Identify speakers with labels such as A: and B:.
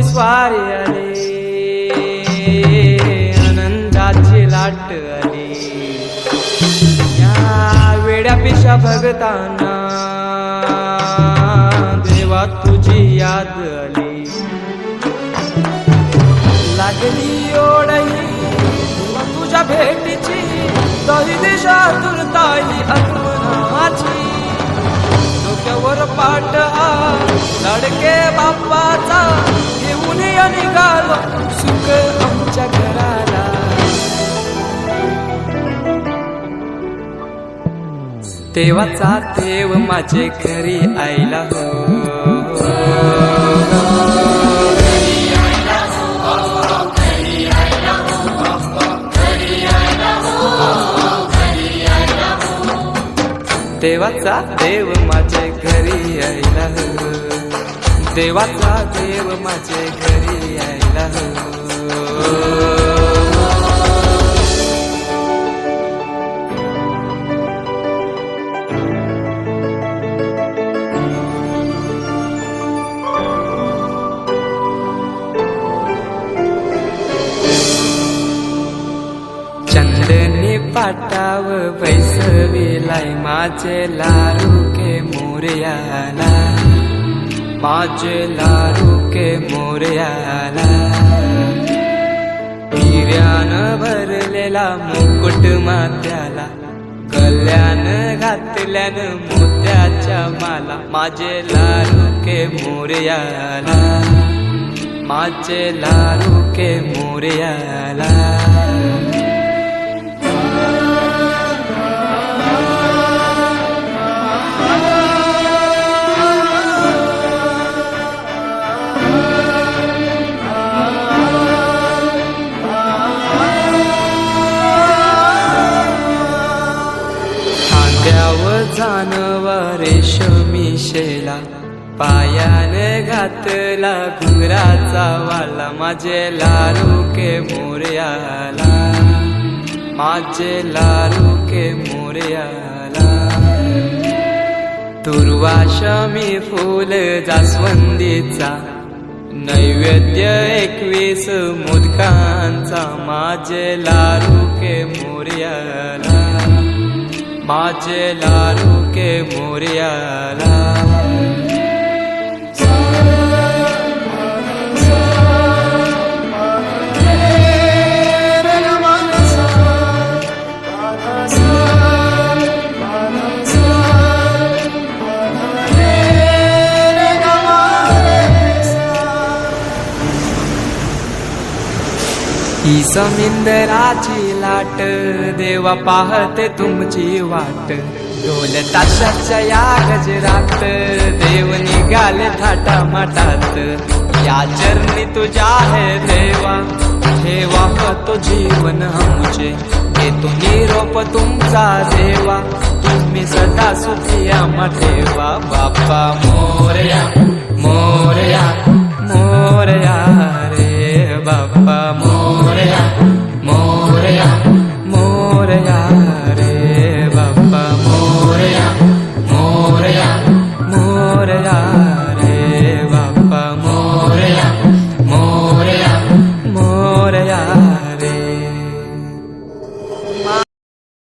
A: तुझी स्वारी आली, आनंदाची लाट आली, या वेड्या पिशा भगतांना देवा तुझी याद आली, लागली ओढही तुझ्या भेटीची, दही दिशा तुरताई आगमनाची, डोक्यावर पाट लाडके बाप्पाचा घेऊन निघालो सुख आमच्या घराला. देवाचा देव माझे घरी आयला हो, देवाचा देव माझे घरी आयला हो, देवाचा देव माझे घरी आयला हो. चंदनी पाटाव बैसविलाय माझे लाडके मोरयाला, माझे लाडके मोरयाला, हिऱ्यानं भरलेला मुकुट माथ्याला, गल्यान घातल्यानं मोत्याच्या माला, माझे लाडके मोरयाला, माझे लाडके मोरयाला. जानवा रेशमी शेला, पायाने घातला घुंगराचा वाला, माझे लाडके मोरयाला, माझे लाडके मोरयाला. दुर्वाशमी फूल जास्वंदीचा, नैवेद्य 21 मोदकांचा, माझे लाडके मोरयाला, माझे लाडके मोरयाला. ही समिंदराची लाट, देवा पाहते तुमची वाट, ढोल ताशाच्या या गजरात, देव निघाले थाटा माटात, या चरणी तुझ्या है देवा, ठेवा तो जीवन आमचे, घेतो निरोप तुमचा देवा, तुम्ही सदा सुखी आम्हा ठेवा. बाप्पा मोरया मोरया मोरया रे, बाप्पा मोरया मोरया मोरया रे.